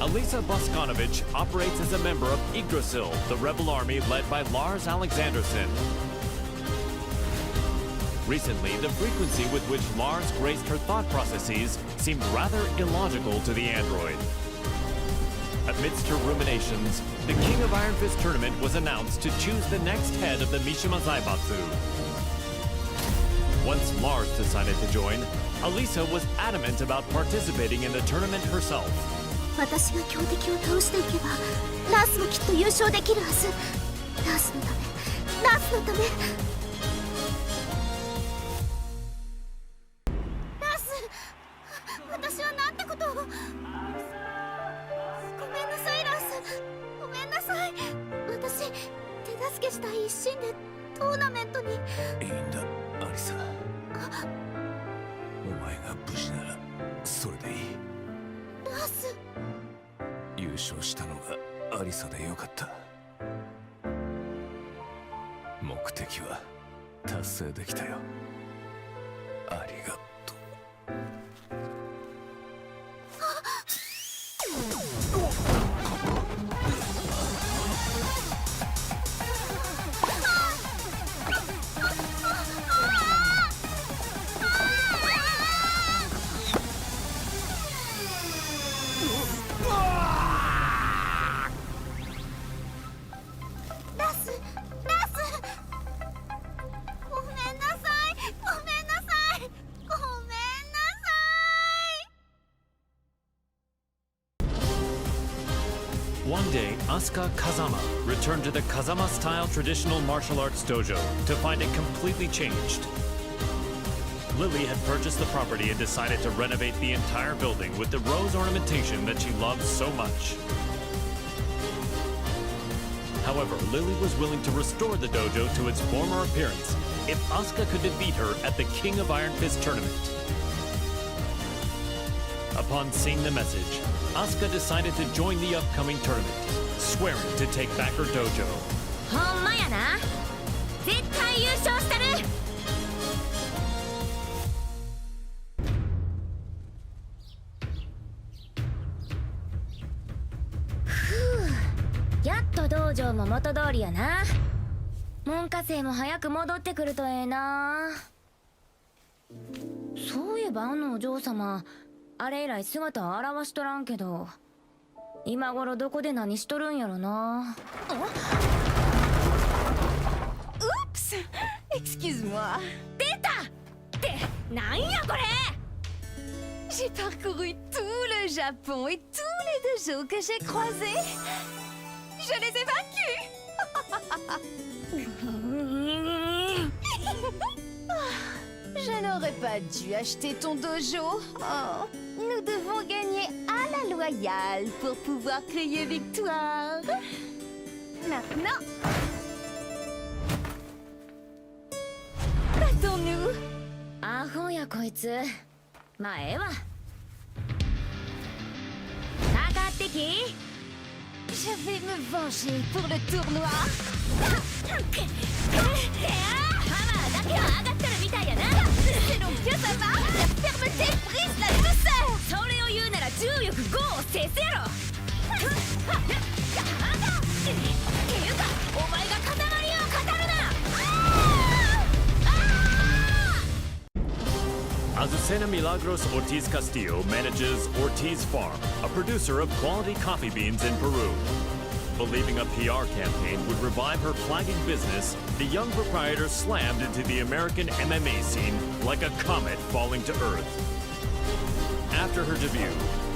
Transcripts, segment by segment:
Alisa Boskanovich operates as a member of Yggdrasil, the rebel army led by Lars Alexanderson. Recently, the frequency with which Lars graced her thought processes seemed rather illogical to the android. Amidst her ruminations, the King of Iron Fist tournament was announced to choose the next head of the Mishima Zaibatsu. Once Lars decided to join, Alisa was adamant about participating in the tournament herself. 私が強敵を倒していけばラースもきっと優勝できるはず。ラースのため、ラースのため。ラース、私はなんてことを。ごめんなさいラース、ごめんなさい。私手助けしたい一心でトーナメントに。いいんだアリサ、お前が無事ならそれでいい。ラース、優勝したのがアリサでよかった。目的は達成できたよ。ありがとう。One day, Asuka Kazama returned to the Kazama-style traditional martial arts dojo to find it completely changed. Lily had purchased the property and decided to renovate the entire building with the rose ornamentation that she loves so much. However, Lily was willing to restore the dojo to its former appearance if Asuka could defeat her at the King of Iron Fist tournament. Upon seeing the message, Asuka decided to join the upcoming tournament, swearing to take back her dojo. ほんまやな。絶対優勝したる。ふう、やっと道場も元通りやな。門下生も早く戻ってくるとええな。そういえばあのお嬢様、あれ以来姿を現しとらんけど、今頃どこで何しとるんやろな。Oups! Excuse-moi. 出た！ってなんやこれ！ J'ai parcouru tout le Japon et tous les dojos que j'ai croisés. Je les ai vaincus. Je n'aurais pas dû acheter ton dojo. Oh, nous devons gagner à la loyale pour pouvoir crier victoire. Maintenant, battons-nous. アホやこいつ。まあええわ。かかってき。Je vais me venger pour le tournoi. ハマーだけは上がってるみたいやな。C'est donc que ça va. La fermeté brise la douceur. それを言うなら重力5を制すやろ。っていうかお前が塊を語るな。Azucena Milagros Ortiz Castillo manages Ortiz Farm, a producer of quality coffee beans in Peru. Believing a PR campaign would revive her flagging business, the young proprietor slammed into the American MMA scene like a comet falling to Earth. After her debut,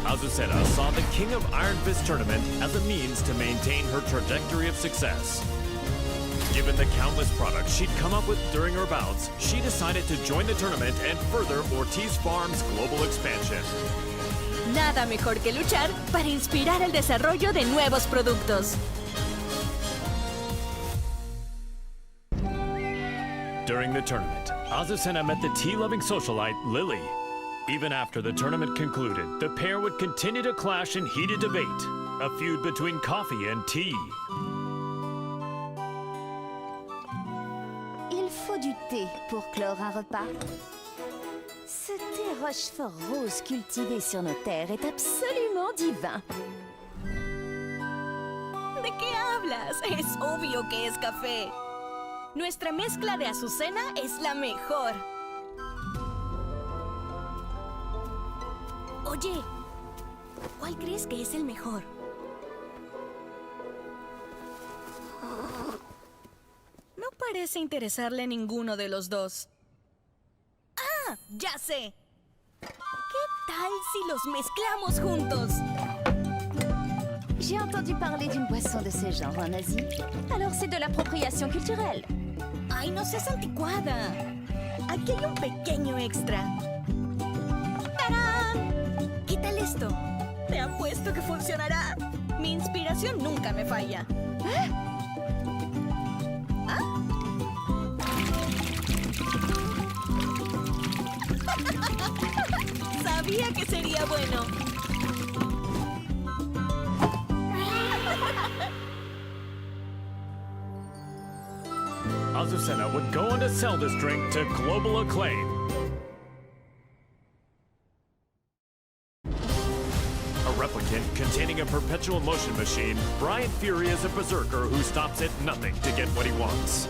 Azucena saw the King of Iron Fist tournament as a means to maintain her trajectory of success. Given the countless products she'd come up with during her bouts, she decided to join the tournament and further Ortiz Farm's global expansion. Nada mejor que luchar para inspirar el desarrollo de nuevos productos. During the tournament, Azucena met the tea-loving socialite Lily. Even after the tournament concluded, the pair would continue to clash in heated debate, a feud between coffee and tea. Il faut du thé pour clore un repas. Ce thé Rochefort rose cultivé sur nos terres est absolument divin. ¿De qué hablas? Es obvio que es café. Nuestra mezcla de Azucena es la mejor. Oye, ¿cuál crees que es el mejor? No parece interesarle a ninguno de los dos. ¡Ah! ¡Ya sé! ¿Qué tal si los mezclamos juntos? J'ai entendu parler d'une boisson de ce genre en Asie. Alors c'est de l'appropriation culturelle. ¡Ay, no seas anticuada! Aquí hay un pequeño extra. ¡Tarán! ¿Qué tal esto? Te apuesto que funcionará. Mi inspiración nunca me falla. Sabía que sería bueno. Azucena would go on to sell this drink to global acclaim. A replicant containing a perpetual motion machine, Bryan Fury is a berserker who stops at nothing to get what he wants.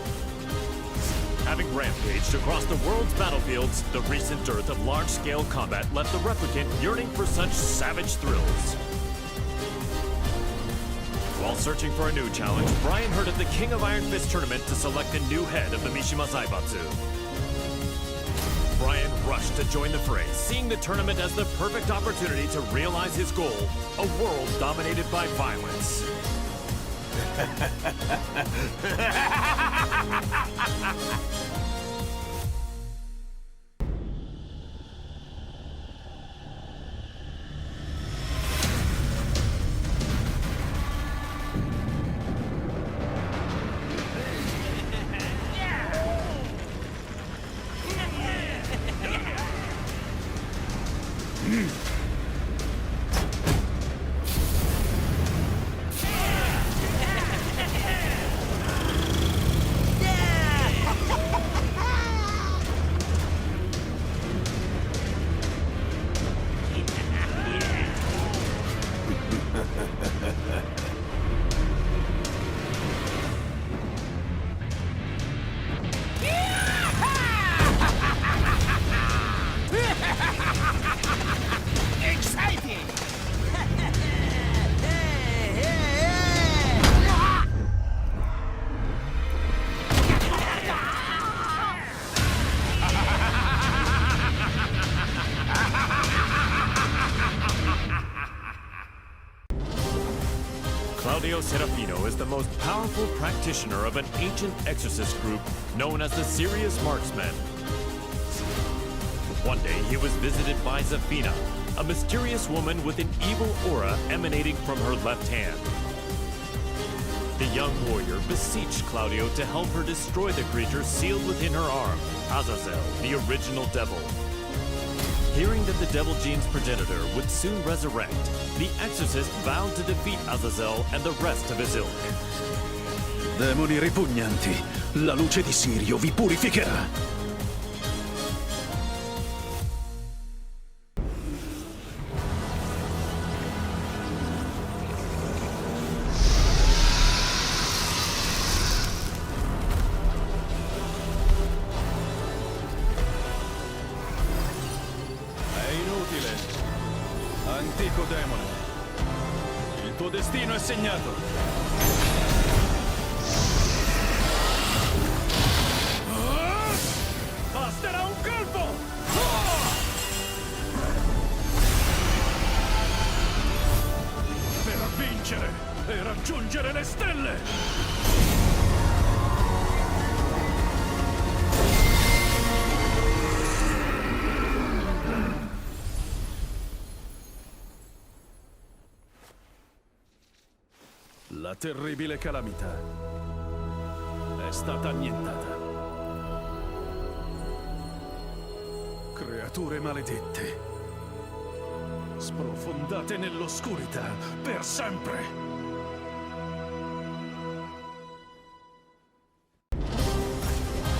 Having rampaged across the world's battlefields, the recent dearth of large-scale combat left the replicant yearning for such savage thrills. While searching for a new challenge, Bryan heard of the King of Iron Fist tournament to select a new head of the Mishima Zaibatsu. Bryan rushed to join the fray, seeing the tournament as the perfect opportunity to realize his goal, a world dominated by violence. Claudio is the most powerful practitioner of an ancient exorcist group known as the Serious Marksmen. One day, he was visited by Zafina, a mysterious woman with an evil aura emanating from her left hand. The young warrior beseeched Claudio to help her destroy the creature sealed within her arm, Azazel, the original devil. Hearing that the Devil Gene's progenitor would soon resurrect, the exorcist vowed to defeat Azazel and the rest of his ilk. Demoni ripugnanti, la luce di Sirio vi purificherà. Antico demone, il tuo destino è segnato. Basterà un colpo! Per vincere e raggiungere le stelle! La terribile calamità è stata annientata. Creature maledette, sprofondate nell'oscurità per sempre.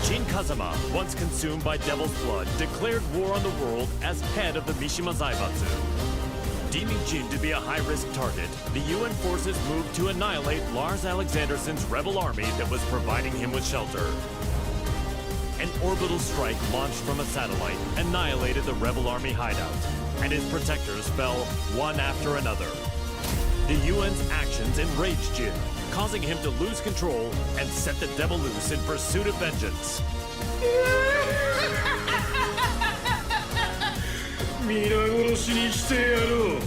Jun Kazama, once consumed by devil's blood, declared war on the world as head of the Mishima Zaibatsu. Deeming Jin to be a high-risk target, the UN forces moved to annihilate Lars Alexandersson's rebel army that was providing him with shelter. An orbital strike launched from a satellite annihilated the rebel army hideout, and his protectors fell one after another. The UN's actions enraged Jin, causing him to lose control and set the devil loose in pursuit of vengeance. 皆殺しにしてやろう。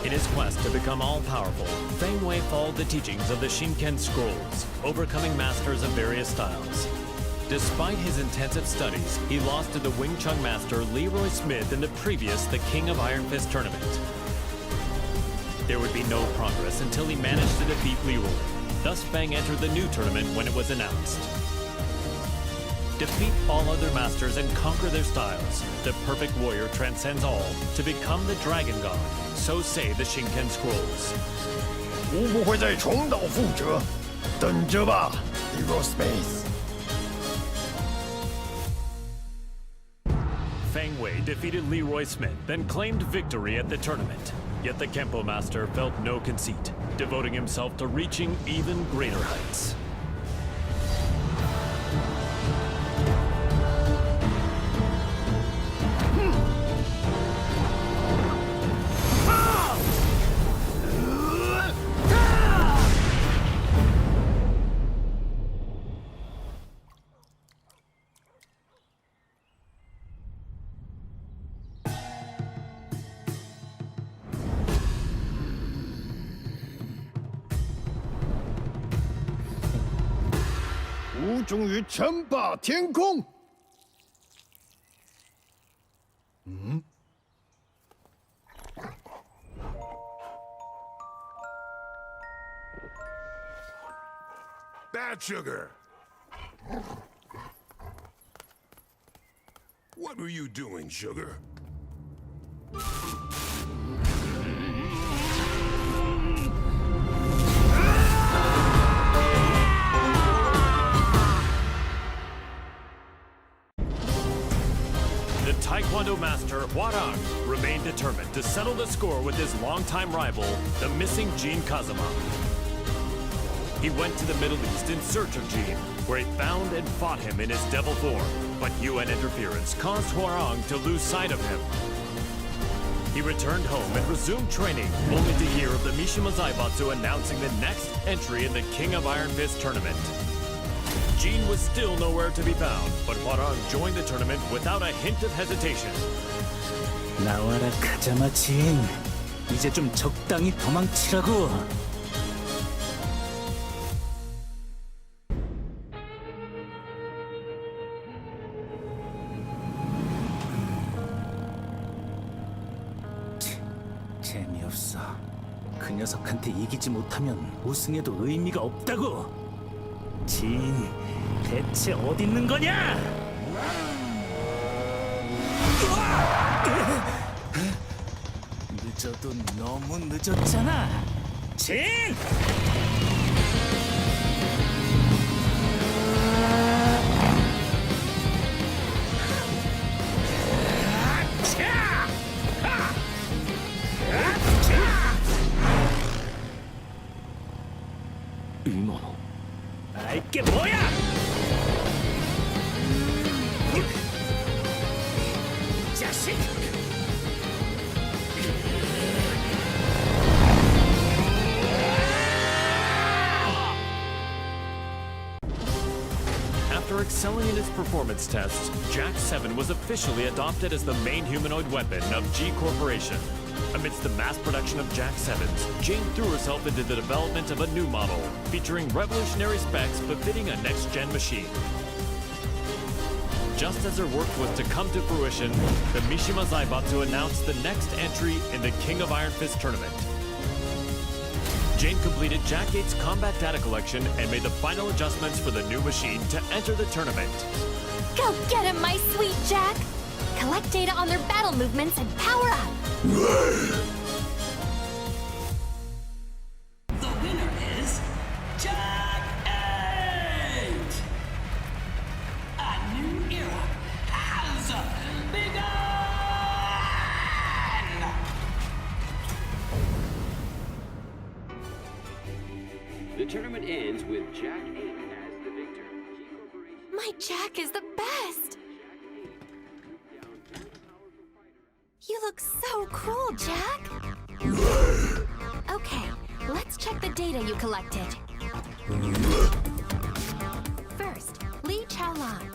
In his quest to become all-powerful, Feng Wei followed the teachings of the Shinken Scrolls, overcoming masters of various styles. Despite his intensive studies, he lost to the Wing Chun master Leroy Smith in the previous The King of Iron Fist tournament. There would be no progress until he managed to defeat Leroy. Thus, Feng entered the new tournament when it was announced. Defeat all other masters and conquer their styles. The perfect warrior transcends all to become the Dragon God. So say the Shinken Scrolls. 无不会再重蹈覆辙，等着吧 ，Leroy Smith。 Feng Wei defeated Leroy Smith, then claimed victory at the tournament. Yet the Kempo master felt no conceit, devoting himself to reaching even greater heights.终于称霸天空。Bad sugar. What were you doing, sugar? The Taekwondo master Hwoarang remained determined to settle the score with his longtime rival, the missing Jun Kazama. He went to the Middle East in search of Jin, where he found and fought him in his devil form, but UN interference caused Hwoarang to lose sight of him. He returned home and resumed training, only to hear of the Mishima Zaibatsu announcing the next entry in the King of Iron Fist tournament. Jin was still nowhere to be found, but Hwoarang joined the tournament without a hint of hesitation. 나와라 가자마 진. 이제 좀 적당히 도망치라고. 재미없어. 그 녀석한테 이기지 못하면 우승해도 의미가 없다고. 진, 대체 어디 있는 거냐? 늦어도 너무 늦었잖아. 진! 이게 뭐야? After excelling in his performance tests, Jack 7 was officially adopted as the main humanoid weapon of G Corporation. Amidst the mass production of Jack 7s, Jane threw herself into the development of a new model, featuring revolutionary specs befitting a next-gen machine. Just as her work was to come to fruition, the Mishima Zaibatsu announced the next entry in the King of Iron Fist tournament. Jane completed Jack 8's combat data collection and made the final adjustments for the new machine to enter the tournament. Go get him, my sweet Jack! Collect data on their battle movements and power up! The winner is Jack 8! A new era has begun! The tournament ends with Jack 8 as the victor. My Jack is the best! You look so cool, Jack! Okay, let's check the data you collected. First, Ling Xiaoyu.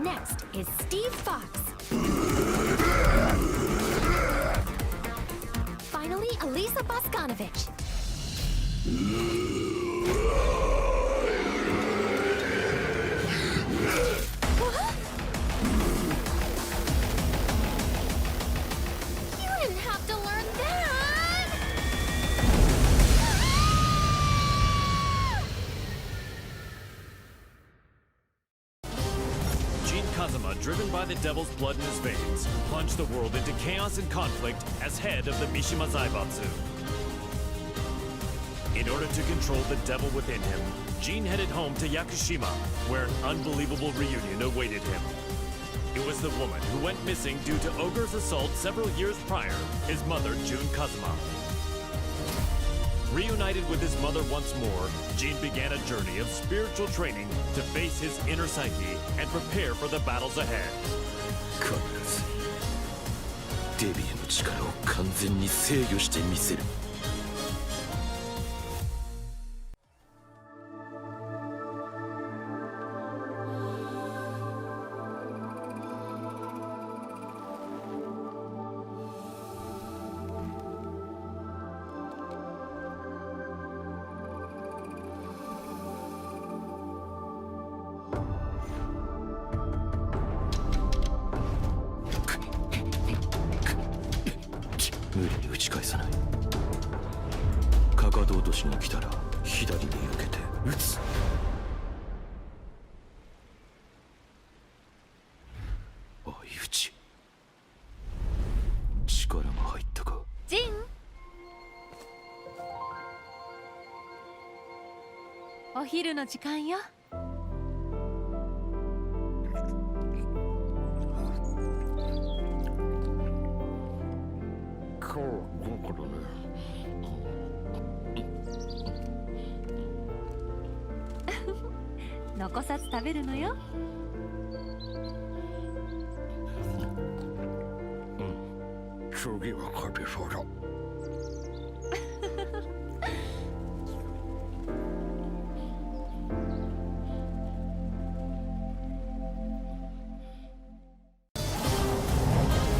Next is Steve Fox. Finally, Elisa Bosconovich. You didn't have to learn that! Jun Kazama, driven by the devil's blood in his veins, plunged the world into chaos and conflict as head of the Mishima Zaibatsu. In order to control the devil within him, Jin headed home to Yakushima, where an unbelievable reunion awaited him. It was the woman who went missing due to Ogre's assault several years prior, his mother, Jun Kazama. Reunited with his mother once more, Jin began a journey of spiritual training to face his inner psyche and prepare for the battles ahead. 必ずデビューの力を完全に制御してみせる。無理に打ち返さない。かかと落としに来たら左に避けて打つ。相打ち。力が入ったか。ジン！お昼の時間よ。残さず食べるのよ。次は勝てそうだ。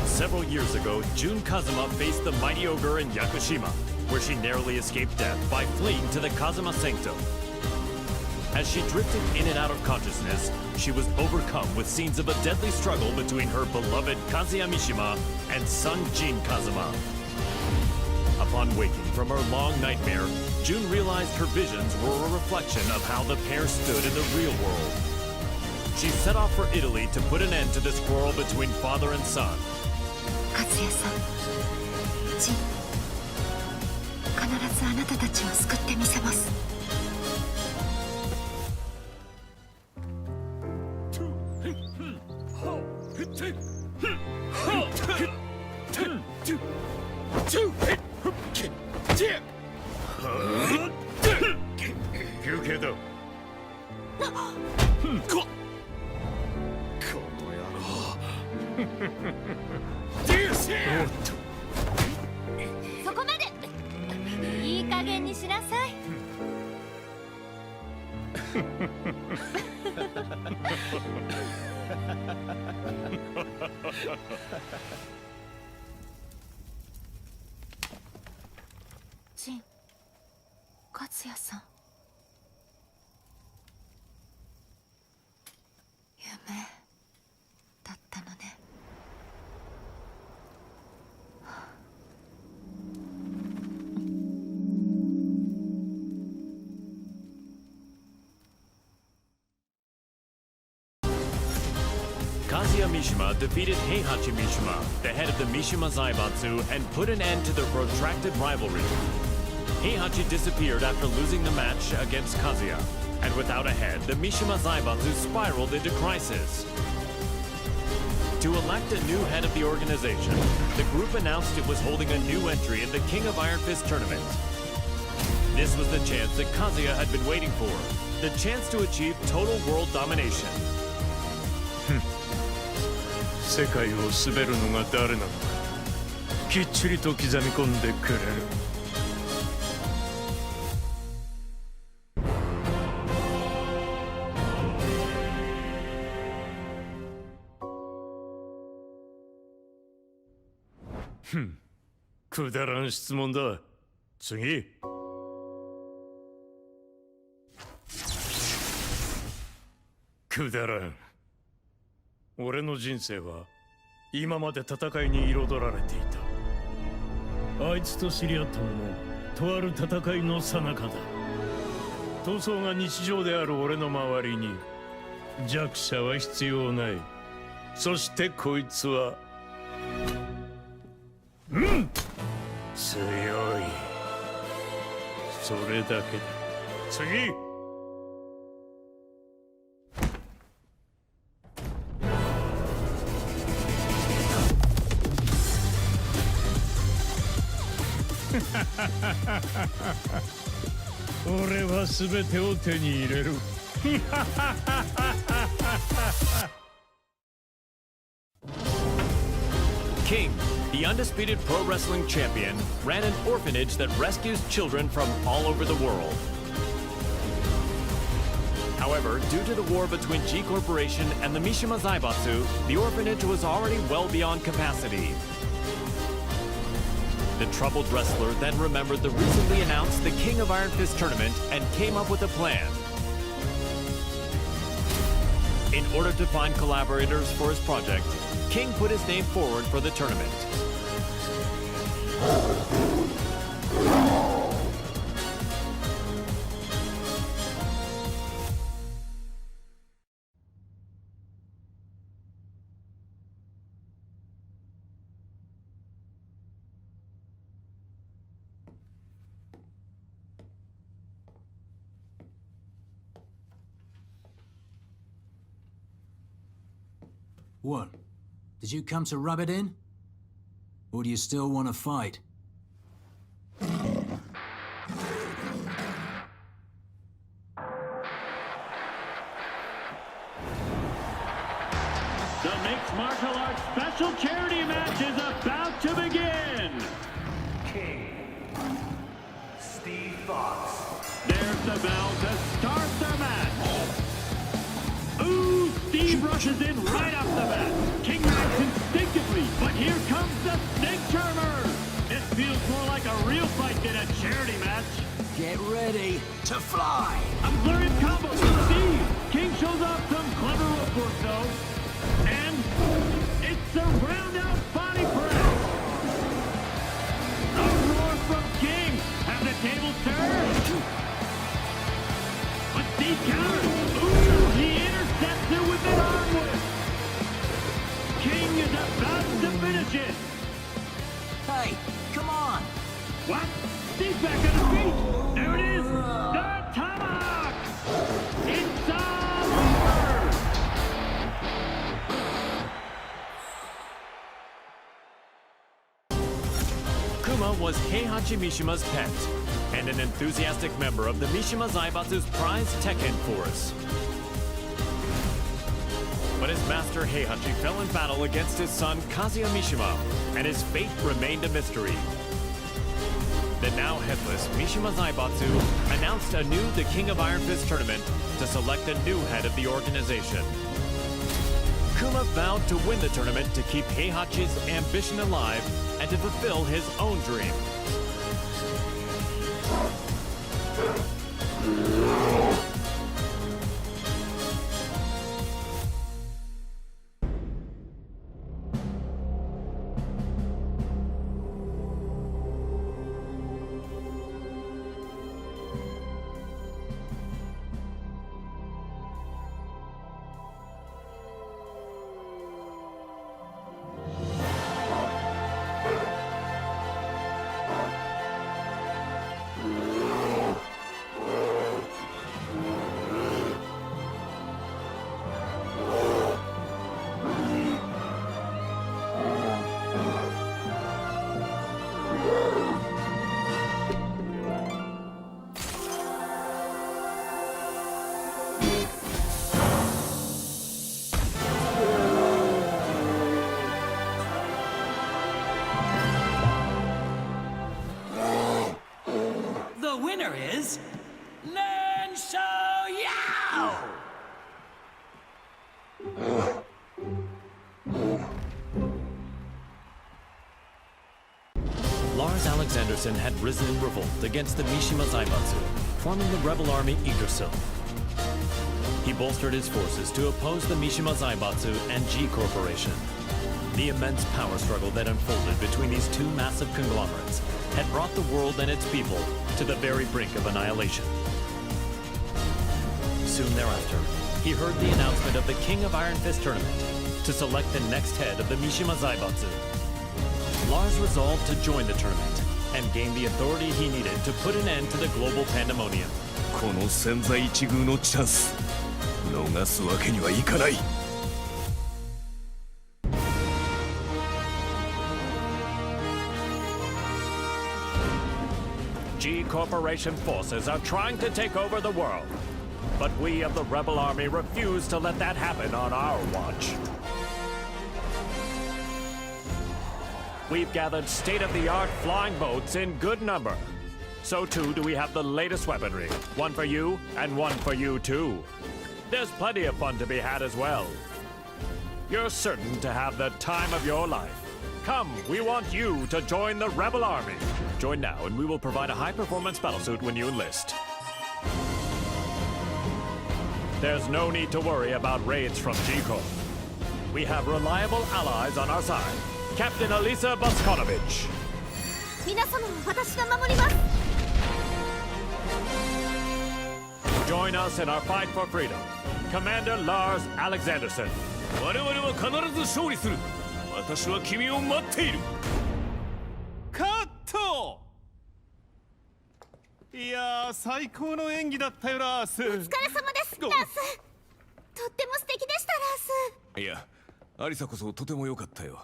Several years ago, Jun Kazama faced the mighty ogre in Yakushima, where she narrowly escaped death by fleeing to the Kazama Sanctum. As she drifted in and out of consciousness, she was overcome with scenes of a deadly struggle between her beloved Kazuya Mishima and son Jin Kazama. Upon waking from her long nightmare, Jun realized her visions were a reflection of how the pair stood in the real world. She set off for Italy to put an end to this quarrel between father and son. 和也さん、ジン、必ずあなたたちを救ってみせます。休憩だ。そこまで。いい加減にしなさい。ジン、勝也さん。夢だったのね。Kazuya Mishima defeated Heihachi Mishima, the head of the Mishima Zaibatsu, and put an end to their protracted rivalry. Heihachi disappeared after losing the match against Kazuya, and without a head, the Mishima Zaibatsu spiraled into crisis. To elect a new head of the organization, the group announced it was holding a new entry in the King of Iron Fist tournament. This was the chance that Kazuya had been waiting for, the chance to achieve total world domination. 世界を滑るのが誰なのかきっちりと刻み込んでくれる。くだらん質問だ。次。くだらん。俺の人生は今まで戦いに彩られていた。あいつと知り合ったのもとある戦いの最中だ。闘争が日常である俺の周りに弱者は必要ない。そしてこいつは強い。それだけだ。次。俺は全てを手に入れる。King, the undisputed pro wrestling champion, ran an orphanage that rescues children from all over the world. However, due to the war between G Corporation and the Mishima Zaibatsu, the orphanage was already well beyond capacity. The troubled wrestler then remembered the recently announced the King of Iron Fist tournament and came up with a plan. In order to find collaborators for his project, King put his name forward for the tournament. What? Did you come to rub it in? Or do you still want to fight? The mixed martial arts special charity match is about to begin! King. Steve Fox. There's the bell to start the match! Ooh, Steve rushes in right off the bat. King acts instinctively, but here comes the snake charmer! This feels more like a real fight than a charity match. Get ready to fly! A flurry of combos from Steve! King shows off some clever footwork though. And it's a round-out body press! A roar from King! Have the table turned! But Steve counters! Ooh, he intercepts it with an arm whip! King is about to finish it! Hey, come on! What? Steve's back on his feet! There it is! The tomahawk! It's all over! Kuma was Heihachi Mishima's pet, and an enthusiastic member of the Mishima Zaibatsu's prized Tekken force. But But his master Heihachi fell in battle against his son Kazuya Mishima, and his fate remained a mystery. The now headless Mishima Zaibatsu announced anew the King of Iron Fist tournament to select a new head of the organization. Kuma vowed to win the tournament to keep Heihachi's ambition alive and to fulfill his own dream. The winner is Ling Xiaoyu! Lars Alexanderson had risen in revolt against the Mishima Zaibatsu, forming the rebel army Yggdrasil. He bolstered his forces to oppose the Mishima Zaibatsu and G Corporation. The immense power struggle that unfolded between these two massive conglomerates had brought the world and its people to the very brink of annihilation. Soon thereafter, he heard the announcement of the King of Iron Fist tournament to select the next head of the Mishima Zaibatsu. Lars resolved to join the tournament and gain the authority he needed to put an end to the global pandemonium. この千載一遇のチャンス逃すわけにはいかない。 G Corporation forces are trying to take over the world, but we of the Rebel Army refuse to let that happen on our watch. We've gathered state-of-the-art flying boats in good number. So too do we have the latest weaponry, one for you and one for you too. There's plenty of fun to be had as well. You're certain to have the time of your life. Come, we want you to join the Rebel Army. Join now and we will provide a high-performance battlesuit when you enlist. There's no need to worry about raids from G-Corp. We have reliable allies on our side. Captain Elisa Boskonovich. 皆様を私が守ります。 Join us in our fight for freedom. Commander Lars Alexanderson. 我々は必ず勝利する。私は君を待っている。カット。いやー、最高の演技だったよ、ラース。お疲れ様です、ラース。とっても素敵でした、ラース。いや、アリサこそとても良かったよ。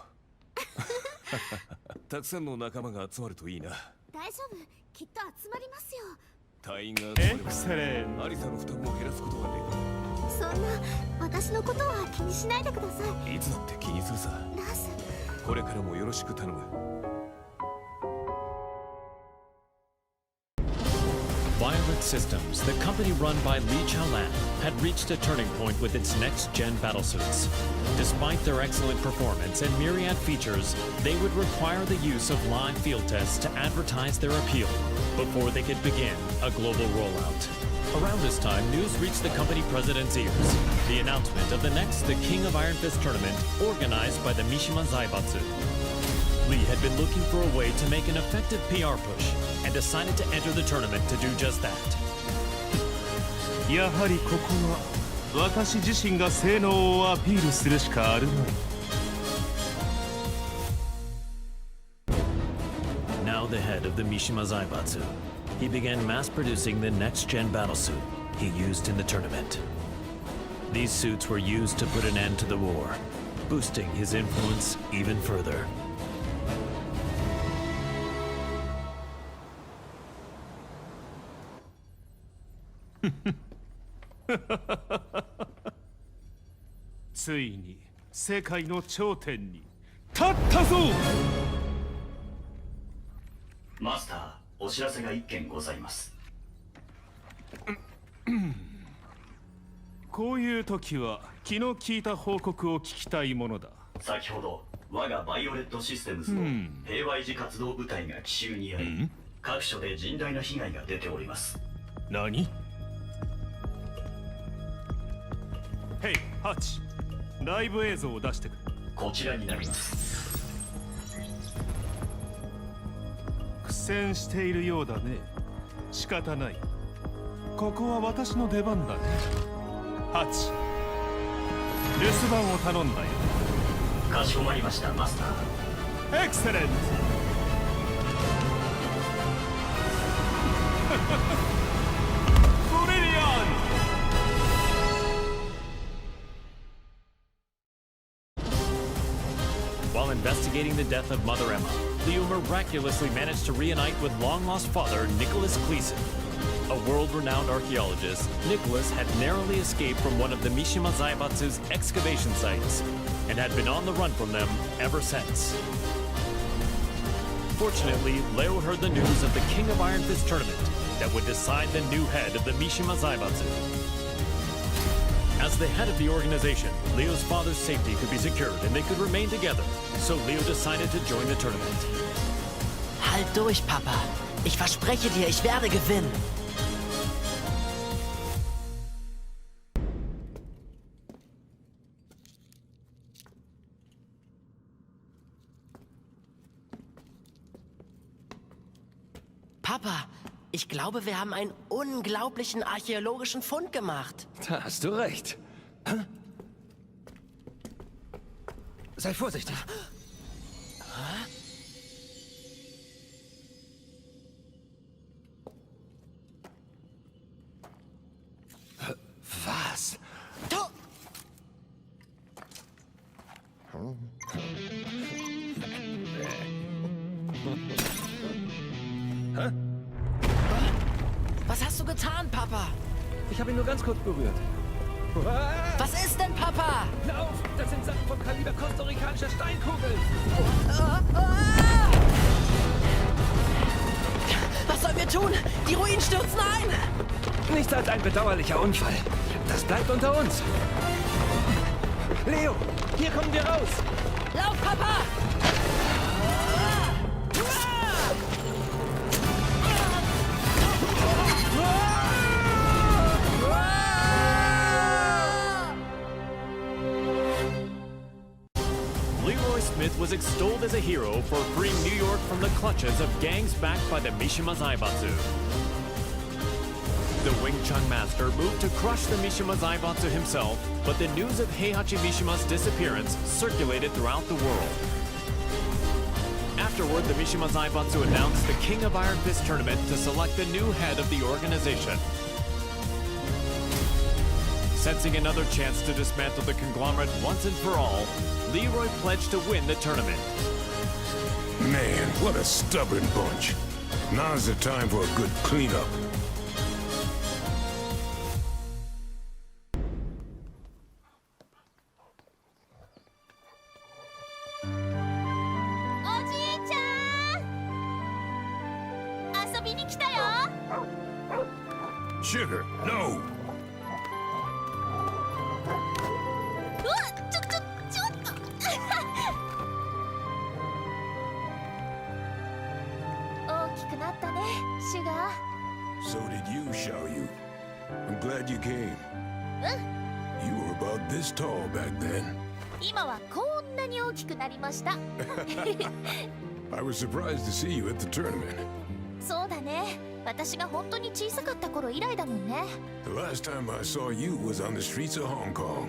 たくさんの仲間が集まるといいな。大丈夫、きっと集まりますよ。隊員が集まればアリサの負担を減らすことができる。そんな私のことは気にしないでください。いつだって気にするさ。ラース、これからもよろしく頼む。Violet Systems, the company run by Ling Chaolan, had reached a turning point with its next-gen battlesuits. Despite their excellent performance and myriad features, they would require the use of live field tests to advertise their appeal before they could begin a global rollout. Around this time, news reached the company president's ears. The announcement of the The King of Iron Fist tournament, organized by the Mishima Zaibatsu. Lee had been looking for a way to make an effective PR push and decided to enter the tournament to do just that. やはりここは私自身が性能をアピールするしかあるまい。Now the head of the Mishima Zaibatsu, he began mass-producing the next-gen battlesuit he used in the tournament. These suits were used to put an end to the war, boosting his influence even further. ついに世界の頂点に立ったぞ。マスター、お知らせが一件ございます。こういう時は気の利いた報告を聞きたいものだ。先ほど我がバイオレットシステムズの平和維持活動部隊が奇襲に遭い、各所で甚大な被害が出ております。何？ヘイ、ハチ、ライブ映像を出してくれ。こちらになります。苦戦しているようだね。仕方ない。ここは私の出番だね。ハチ、留守番を頼んだよ。かしこまりました、マスター。エクセレント。ブリリアント。While investigating the death of Mother Emma, Leo miraculously managed to reunite with long-lost father Nicholas Gleason. A world-renowned archaeologist, Nicholas had narrowly escaped from one of the Mishima Zaibatsu's excavation sites and had been on the run from them ever since. Fortunately, Leo heard the news of the King of Iron Fist tournament that would decide the new head of the Mishima Zaibatsu. As the head of the organization, Leo's father's safety could be secured and they could remain together, so Leo decided to join the tournament. Halt durch, Papa. Ich verspreche dir, ich werde gewinnen. Papa, ich glaube, wir haben einen unglaublichen archäologischen Fund gemacht. Da hast du recht. Sei vorsichtig. Was? Hä? Was hast du getan, Papa? Ich habe ihn nur ganz kurz berührt. Was ist denn, Papa? Lauf! Das sind Sachen vom Kaliber kostarikanischer Steinkugeln! Was sollen wir tun? Die Ruinen stürzen ein! Nichts als ein bedauerlicher Unfall. Das bleibt unter uns. Leo, hier kommen wir raus! Lauf, Papa! Leroy Smith was extolled as a hero for freeing New York from the clutches of gangs backed by the Mishima Zaibatsu. The Wing Chun master moved to crush the Mishima Zaibatsu himself, but the news of Heihachi Mishima's disappearance circulated throughout the world. Afterward, the Mishima Zaibatsu announced the King of Iron Fist tournament to select the new head of the organization. Sensing another chance to dismantle the conglomerate once and for all, Leroy pledged to win the tournament. Man, what a stubborn bunch. Now's the time for a good cleanup. Sugar, no! So did you, Xiaoyu. I'm glad you came. You were about this tall back then. I was surprised to see you at the tournament. The last time I saw you was on the streets of Hong Kong.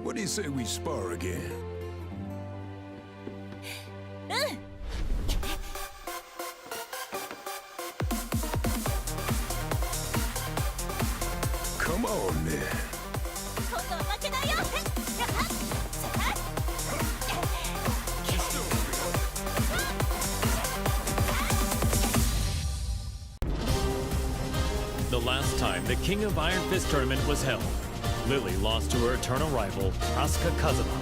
What do you say we spar again? Come on, man. The last time the King of Iron Fist tournament was held, Lily lost to her eternal rival, Asuka Kazama.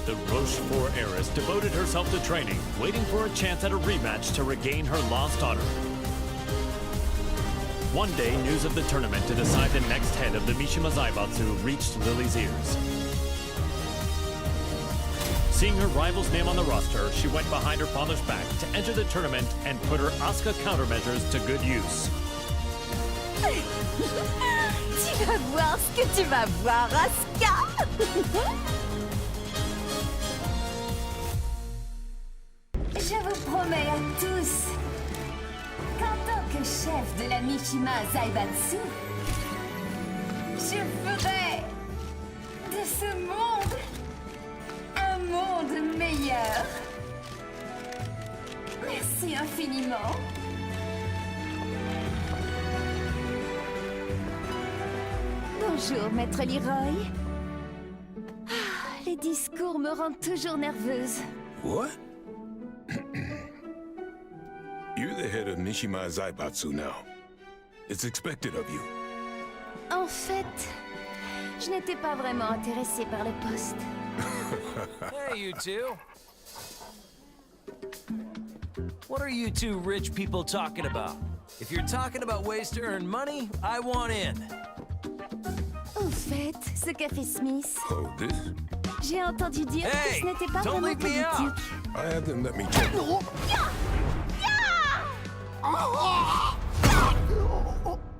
The Rochefort heiress devoted herself to training, waiting for a chance at a rematch to regain her lost honor. One day, news of the tournament to decide the next head of the Mishima Zaibatsu reached Lily's ears. Seeing her rival's name on the roster, she went behind her father's back to enter the tournament and put her Asuka countermeasures to good use. Tu vas voir ce que tu vas voir, Asuka. Je vous promets à tous qu'en tant que chef de la Mishima Zaibatsu, je ferai de ce monde un monde meilleur. Merci infiniment. Bonjour, maître Leroy. Les discours me rendent toujours nerveuse. What? You're the head of Mishima Zaibatsu now. It's expected of you. En fait, je n'étais pas vraiment intéressée par le poste. Hey, you two. What are you two rich people talking about? If you're talking about ways to earn money, I want in. Au fait, ce qu'a fait Smith. Oh, this? J'ai entendu dire que ce n'était pas vraiment politique. I had them let me check.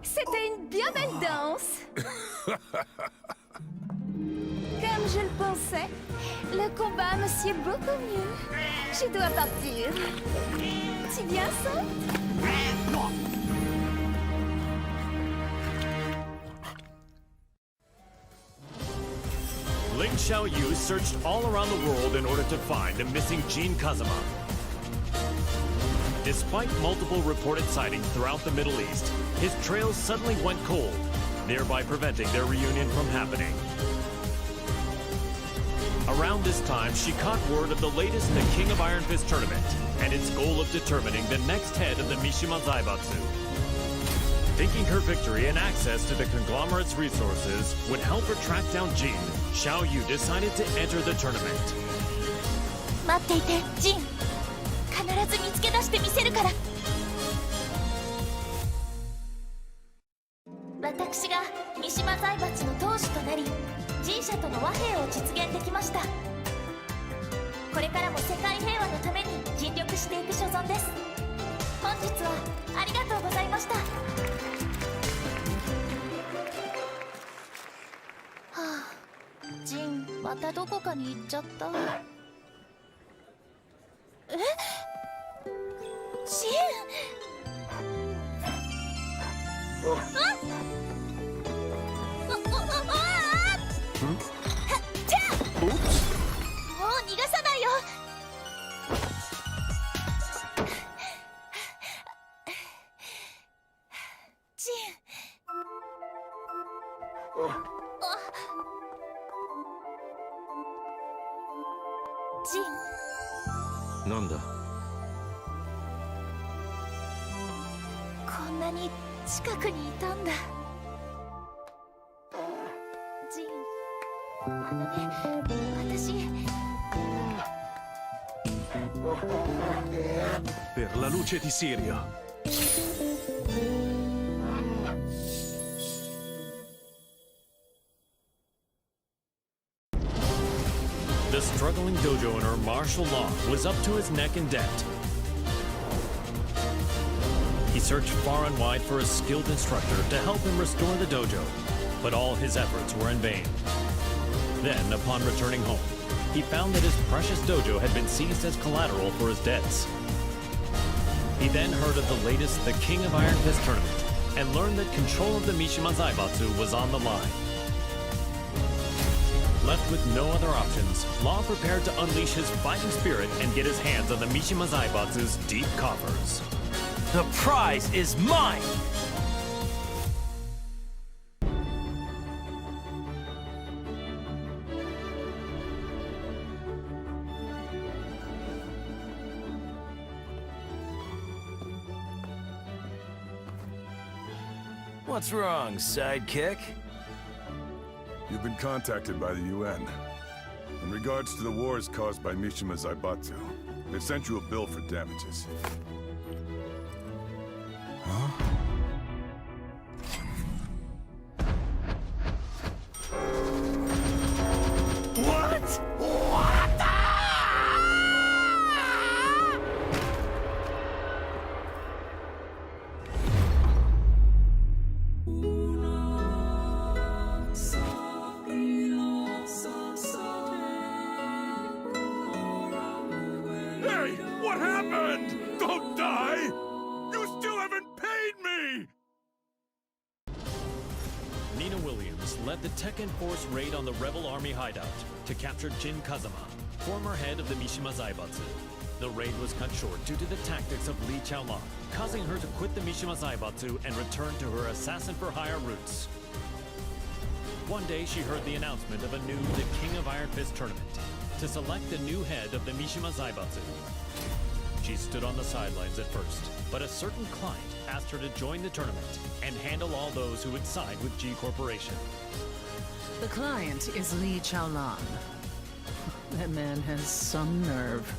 C'était une bien belle danse. Comme je le pensais, le combat me sied beaucoup mieux. Je dois partir. Tu viens, ça? Ling Xiaoyu searched all around the world in order to find the missing Jun Kazama. Despite multiple reported sightings throughout the Middle East, his trails suddenly went cold, thereby preventing their reunion from happening. Around this time, she caught word of the latest The King of Iron Fist tournament and its goal of determining the next head of the Mishima Zaibatsu. Thinking her victory and access to the conglomerate's resources would help her track down Jin, Xiaoyu decided to enter the tournament. 待っていて、ジン。必ず見つけ出してみせるから。私が三島財閥の当主となり、G社との和平を実現できました。これからも世界平和のために尽力していく所存です。本日はありがとうございました。はあ、ジン、またどこかに行っちゃった。え？ジン！もう逃がさないよ。ジン。ジン。なんだ？こんなに近くにいたんだ。ジン。私。Per la luce di Sirio. The struggling dojo owner, Martial Law, was up to his neck in debt. He searched far and wide for a skilled instructor to help him restore the dojo, but all his efforts were in vain. Then, upon returning home, he found that his precious dojo had been seized as collateral for his debts. He then heard of the latest The King of Iron Fist tournament and learned that control of the Mishima Zaibatsu was on the line. Left with no other options, Law prepared to unleash his fighting spirit and get his hands on the Mishima Zaibatsu's deep coffers. The prize is mine! What's wrong, sidekick? You've been contacted by the UN. In regards to the wars caused by Mishima Zaibatsu, they've sent you a bill for damages. Huh? What? Hey! What happened? Don't die! You still haven't paid me! Nina Williams led the Tekken Force raid on the rebel army hideout to capture Jun Kazama, former head of the Mishima Zaibatsu. The raid was cut short due to the tactics of Ling Xiaoyu, causing her to quit the Mishima Zaibatsu and return to her assassin-for-hire roots. One day she heard the announcement of a new The King of Iron Fist tournament to select the new head of the Mishima Zaibatsu. She stood on the sidelines at first, but a certain client asked her to join the tournament and handle all those who would side with G Corporation. The client is Ling Chaolan. That man has some nerve.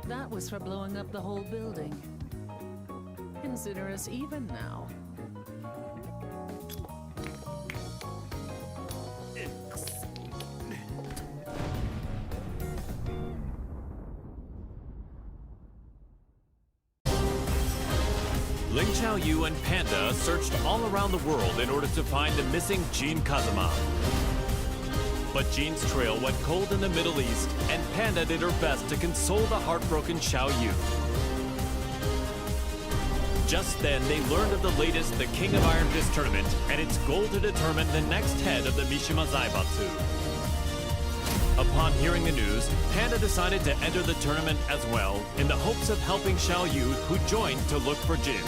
That was for blowing up the whole building. Consider us even now. Ling Xiaoyu and Panda searched all around the world in order to find the missing Jun Kazama. But Jun's trail went cold in the Middle East, and Panda did her best to console the heartbroken Xiaoyu. Just then, they learned of the latest The King of Iron Fist tournament and its goal to determine the next head of the Mishima Zaibatsu. Upon hearing the news, Panda decided to enter the tournament as well, in the hopes of helping Xiaoyu, who joined to look for Jin.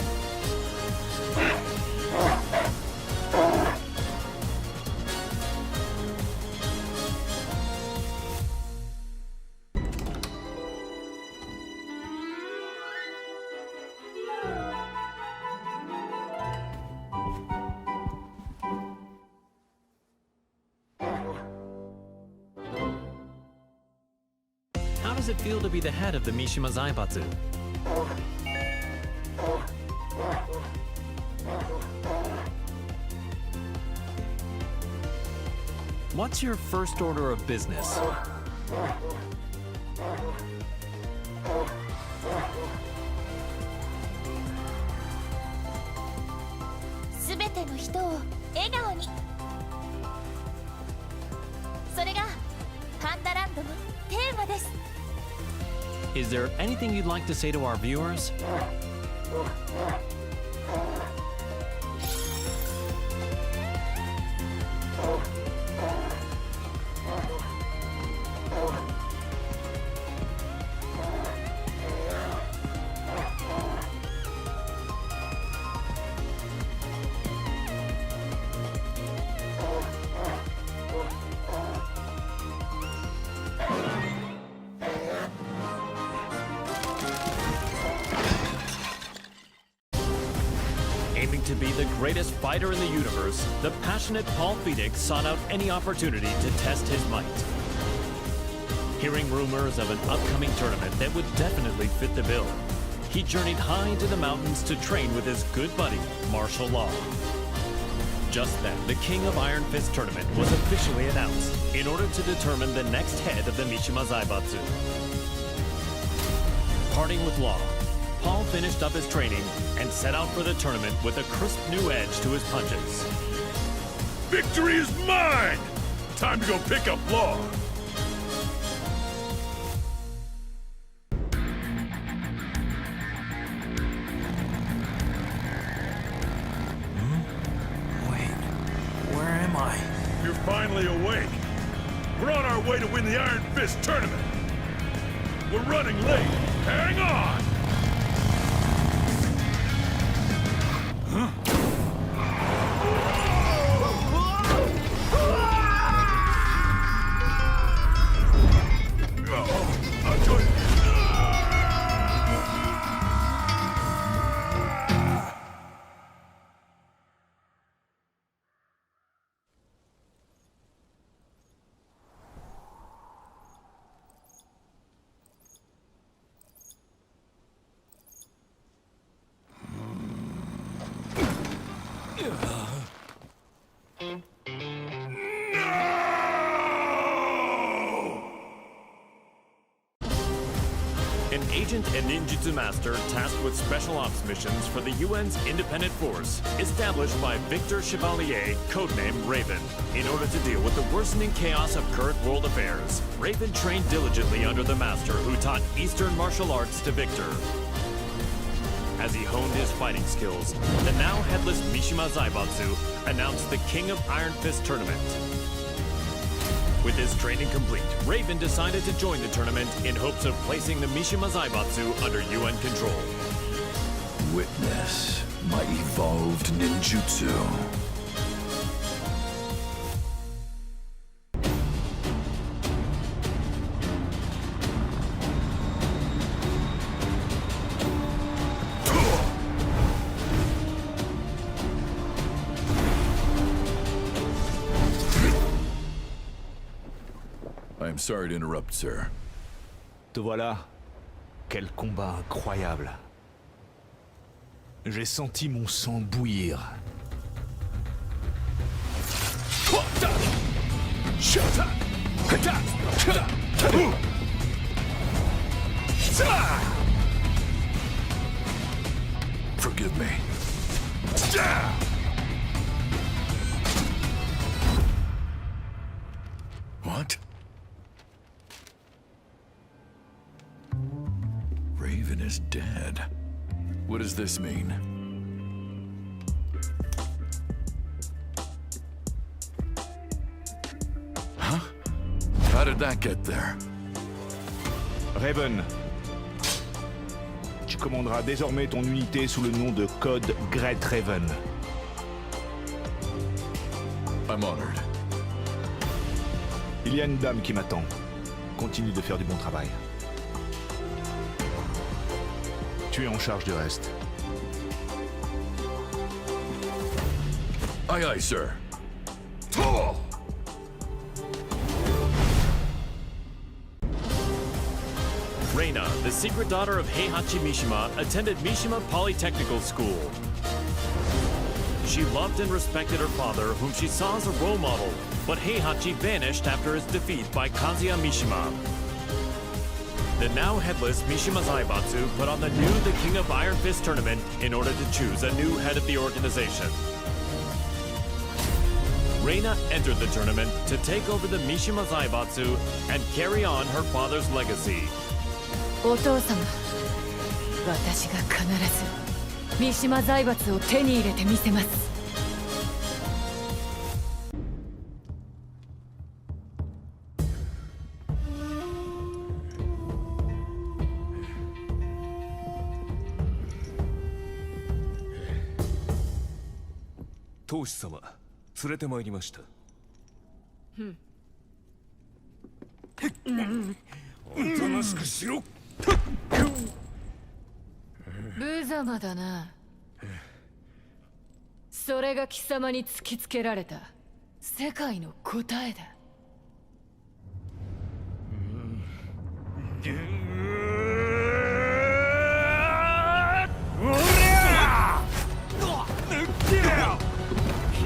How does it feel to be the head of the Mishima Zaibatsu? What's your first order of business? Is there anything you'd like to say to our viewers? Aiming to be the greatest fighter in the universe, the passionate Paul Phoenix sought out any opportunity to test his might. Hearing rumors of an upcoming tournament that would definitely fit the bill, he journeyed high into the mountains to train with his good buddy, Martial Law. Just then, the King of Iron Fist tournament was officially announced in order to determine the next head of the Mishima Zaibatsu. Parting with Law, Paul finished up his training and set out for the tournament with a crisp new edge to his punches. Victory is mine! Time to go pick up Law. You're finally awake. We're on our way to win the Iron Fist tournament. We're running late. Hang on! An agent and ninjutsu master tasked with special ops missions for the UN's independent force, established by Victor Chevalier, codenamed Raven. In order to deal with the worsening chaos of current world affairs, Raven trained diligently under the master who taught Eastern martial arts to Victor. As he honed his fighting skills, the now headless Mishima Zaibatsu announced the King of Iron Fist tournament. With his training complete, Raven decided to join the tournament in hopes of placing the Mishima Zaibatsu under UN control. Witness my evolved ninjutsu. I'm sorry to interrupt, sir. Te voilà. Quel combat incroyable. J'ai senti mon sang bouillir. Forgive me. What? Raven is dead. What does this mean? Huh? How did that get there? Raven, tu commanderas désormais ton unité sous le nom de code Great Raven. I'm honored. Il y a une dame qui m'attend. Continue de faire du bon travail. Tu es en charge du reste. Aye, aye, sir. Reina, the secret daughter of Heihachi Mishima, attended Mishima Polytechnical School. She loved and respected her father, whom she saw as a role model, but Heihachi vanished after his defeat by Kazuya Mishima. The now headless Mishima Zaibatsu put on the King of Iron Fist tournament in order to choose a new head of the organization. Reina entered the tournament to take over the Mishima Zaibatsu and carry on her father's legacy. お父様、私が必ず三島財閥を手に入れてみせます。当主様、連れてまいりました。おとなしくしろ。無様だな。それが貴様に突きつけられた世界の答えだ。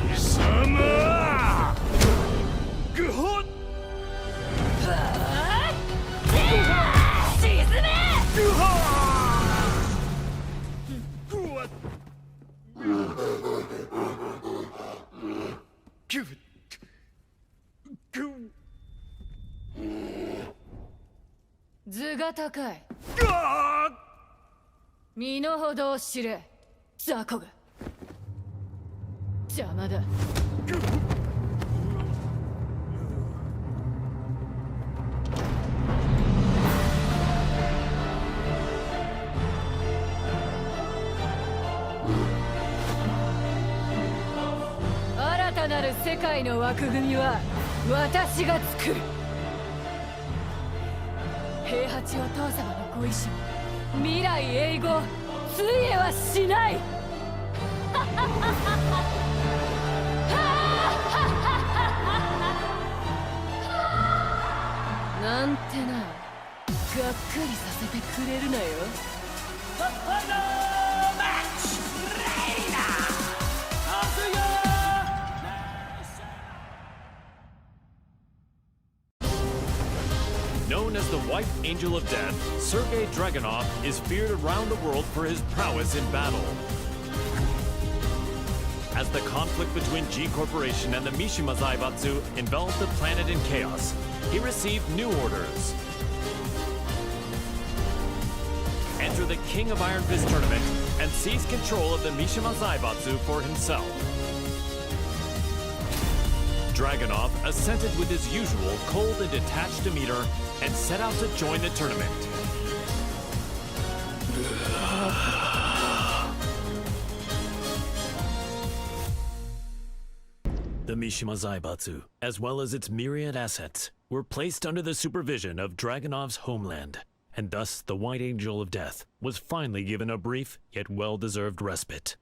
貴様頭が高い。身の程を知れ、雑魚が。邪魔だ。新たなる世界の枠組みは私が作る。平八お父様のご意志、未来永劫ついえはしない。なんてな、がっかりさせてくれるなよ。Known as the White Angel of Death, Sergei Dragunov is feared around the world for his prowess in battle. As the conflict between G Corporation and the Mishima Zaibatsu enveloped the planet in chaos, he received new orders. Enter the King of Iron Fist tournament and seize control of the Mishima Zaibatsu for himself. Dragunov assented with his usual cold and detached demeanor and set out to join the tournament. The Mishima Zaibatsu, as well as its myriad assets, were placed under the supervision of Dragunov's homeland, and thus the White Angel of Death was finally given a brief yet well-deserved respite.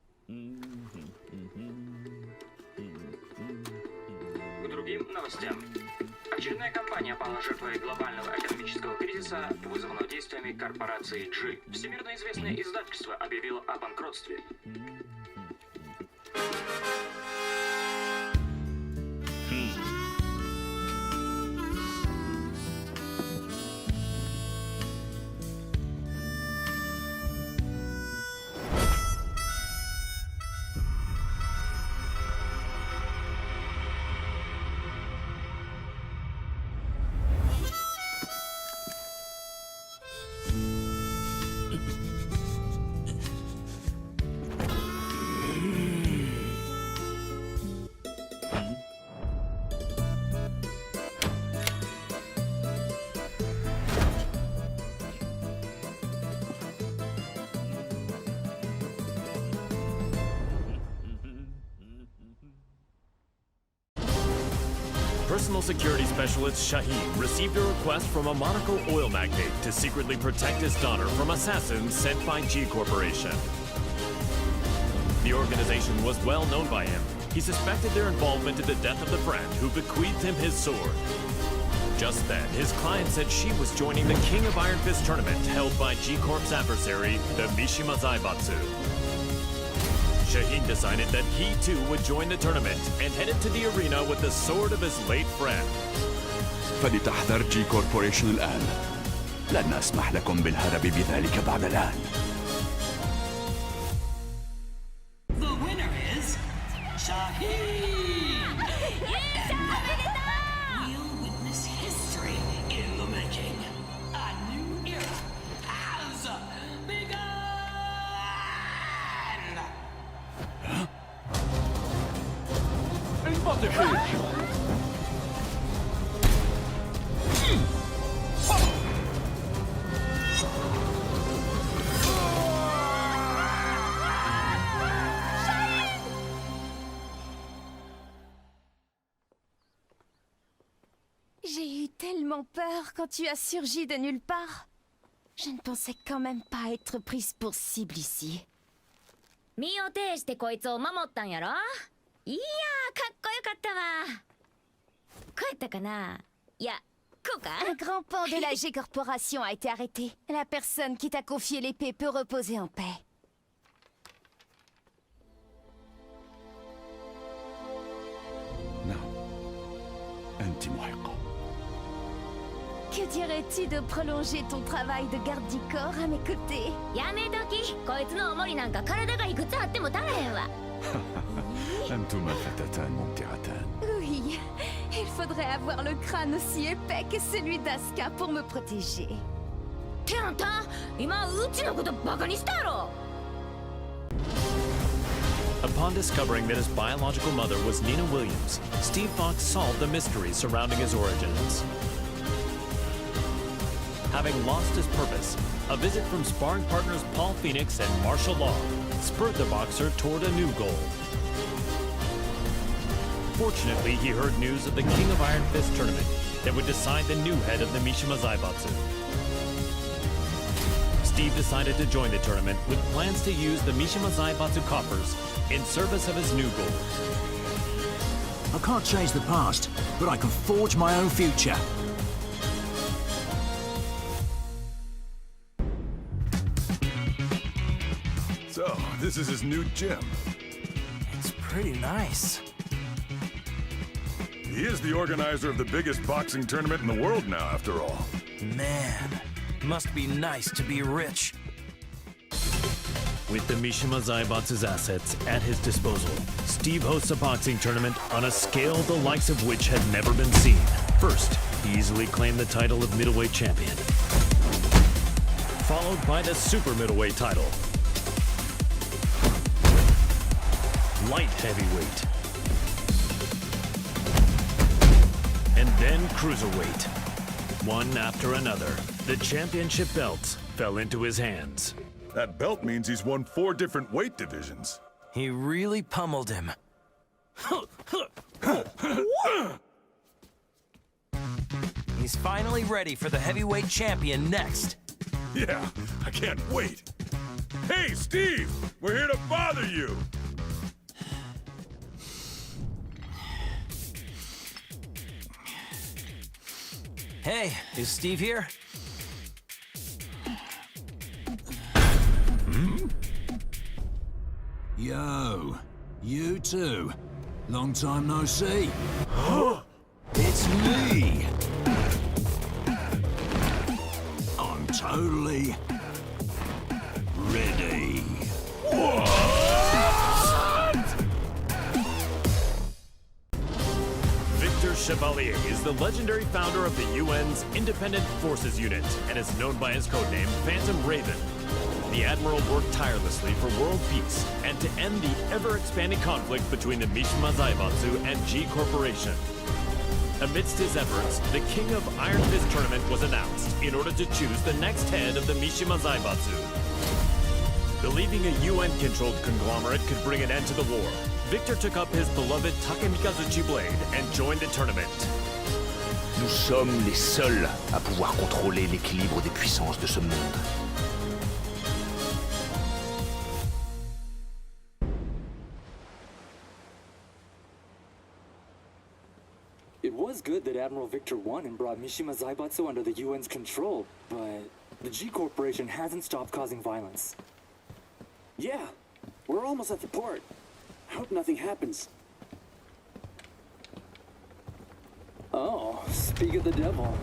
К другим новостям. Очередная компания пала жертвой глобального экономического кризиса, вызванного действиями корпорации G. Всемирно известное издательство объявило о банкротстве. Personal security specialist Shaheen received a request from a Monaco oil magnate to secretly protect his daughter from assassins sent by G Corporation. The organization was well known by him. He suspected their involvement in the death of the friend who bequeathed him his sword. Just then, his client said she was joining the King of Iron Fist tournament held by G Corp's adversary, the Mishima Zaibatsu. Shaheen decided that he too would join the tournament and headed to the arena with the sword of his late friend. فلتحذر جي كوربوريشن الآن. لن أسمح لكم بالهرب بذلك بعد الآن. The winner is Shaheen! We'll witness history in the making. A new era has begun! J'ai eu tellement peur quand tu as surgi de nulle part. Je ne pensais quand même pas être prise pour cible ici. 身を挺してこいつを守ったんやろ。いやー、かっこよかったわ。こうやったかな。いや、こうか。 Un grand pan de la G Corporation a été arrêté. La personne qui t'a confié l'épée peut reposer en paix. نعم. أنت محقة. Que dirais-tu de prolonger ton travail de garde du corps à mes côtés? やめとき。こいつの重りなんか体がいくつあっても足らへんわ。أنتما فتاتان ممتعتان. Oui, il faudrait avoir le crâne aussi épais que celui d'Asuka pour me protéger. ってあんた今うちのことバカにしたやろ。 Upon discovering that his biological mother was Nina Williams, Steve Fox solved the mystery surrounding his origins. Having lost his purpose, a visit from sparring partners Paul Phoenix and martial law spurred the boxer toward a new goal. Fortunately, he heard news of the King of Iron Fist tournament that would decide the new head of the Mishima Zaibatsu. Steve decided to join the tournament with plans to use the Mishima Zaibatsu coffers in service of his new goal. I can't change the past, but I can forge my own future. So, this is his new gym. It's pretty nice. He is the organizer of the biggest boxing tournament in the world now, after all. Man, must be nice to be rich. With the Mishima Zaibatsu's assets at his disposal, Steve hosts a boxing tournament on a scale the likes of which had never been seen. First, he easily claimed the title of middleweight champion, followed by the super middleweight title, light heavyweight, and then cruiserweight. One after another, the championship belts fell into his hands. That belt means he's won 4 different weight divisions. He really pummeled him. He's finally ready for the heavyweight champion next. Yeah, I can't wait. Hey, Steve! We're here to bother you! Hey, is Steve here? Yo, you too. Long time no see. It's me. I'm totally ready. Victor Chevalier is the legendary founder of the UN's Independent Forces Unit and is known by his codename Phantom Raven. The Admiral worked tirelessly for world peace and to end the ever-expanding conflict between the Mishima Zaibatsu and G Corporation. Amidst his efforts, the King of Iron Fist tournament was announced in order to choose the next head of the Mishima Zaibatsu. Believing a UN-controlled conglomerate could bring an end to the war, Victor took up his beloved Takemikazuchi blade and joined the tournament. Nous sommes les seuls à pouvoir contrôler l'équilibre des puissances de ce monde. It was good that Admiral Victor won and brought Mishima Zaibatsu under the UN's control, but the G Corporation hasn't stopped causing violence. Yeah, we're almost at the port. I hope nothing happens. Oh, speak of the devil.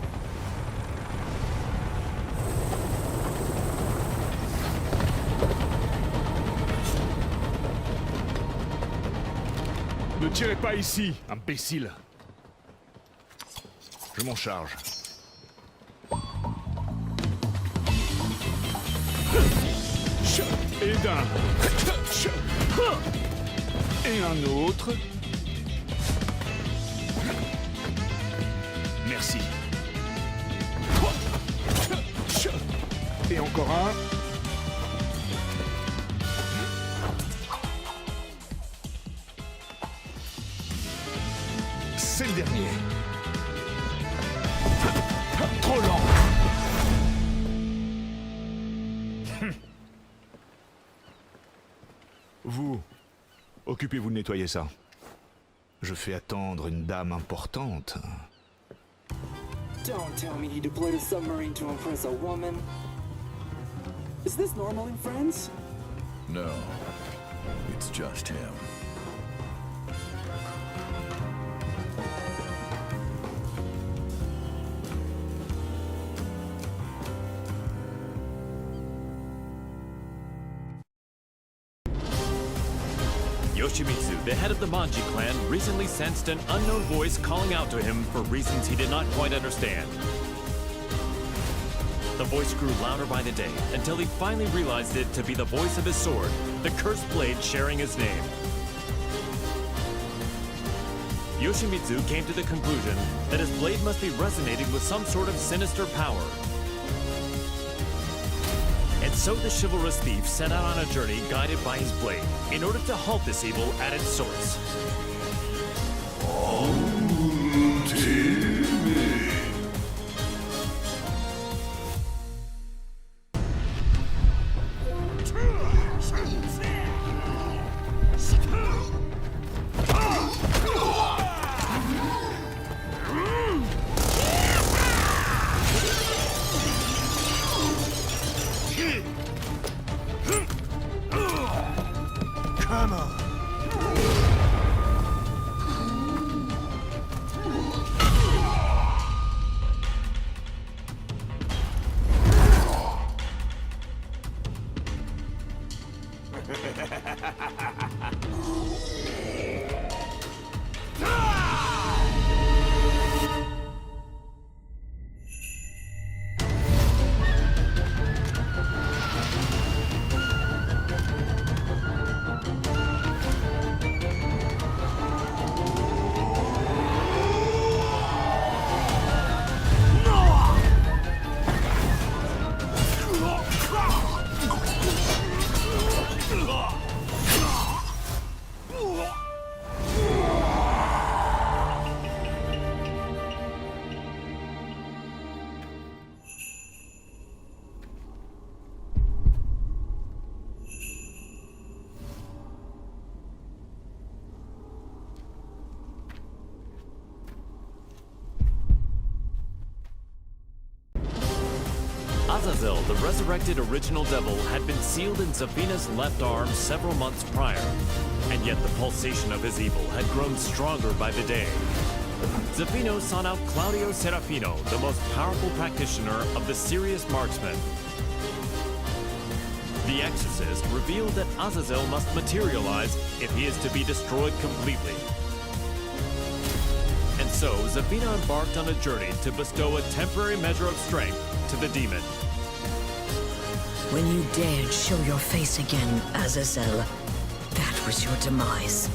Ne tirez pas ici, imbécile. Je m'en charge. Et d'un. Et un autre. Merci. Et encore un. C'est le dernier. Trop lent. Vous, occupez-vous de nettoyer ça. Je fais attendre une dame importante. Don't tell me he deployed a submarine to impress a woman. Is this normal in friends? No, it's just him. Yoshimitsu, the head of the Manji clan, recently sensed an unknown voice calling out to him for reasons he did not quite understand. The voice grew louder by the day until he finally realized it to be the voice of his sword, the cursed blade sharing his name. Yoshimitsu came to the conclusion that his blade must be resonating with some sort of sinister power. And so the chivalrous thief set out on a journey guided by his blade in order to halt this evil at its source. Azazel, the resurrected original devil, had been sealed in Zafina's left arm several months prior, and yet the pulsation of his evil had grown stronger by the day. Zafino sought out Claudio Serafino, the most powerful practitioner of the serious marksman. The exorcist revealed that Azazel must materialize if he is to be destroyed completely. And so, Zafina embarked on a journey to bestow a temporary measure of strength to the demon. When you dared show your face again, Azazel, that was your demise.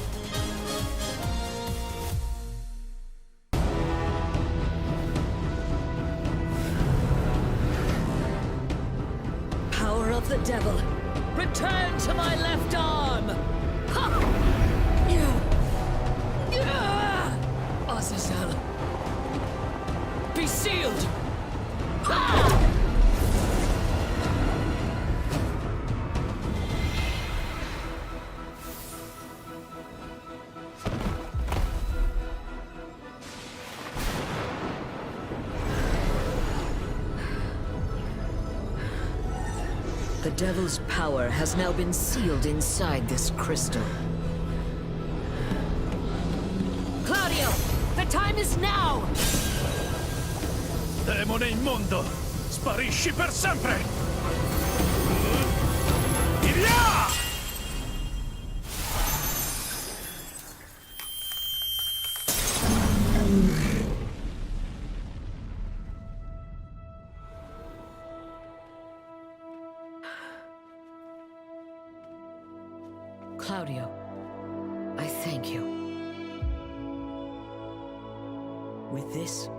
Power of the devil, return to my left arm! Ha! Azazel, be sealed! Ha! The devil's power has now been sealed inside this crystal. Claudio! The time is now! Demone immondo! Sparisci per sempre! Via! Claudio, I thank you. With this,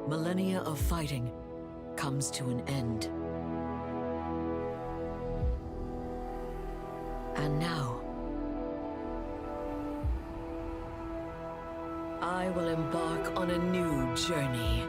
millennia of fighting comes to an end. And now, I will embark on a new journey.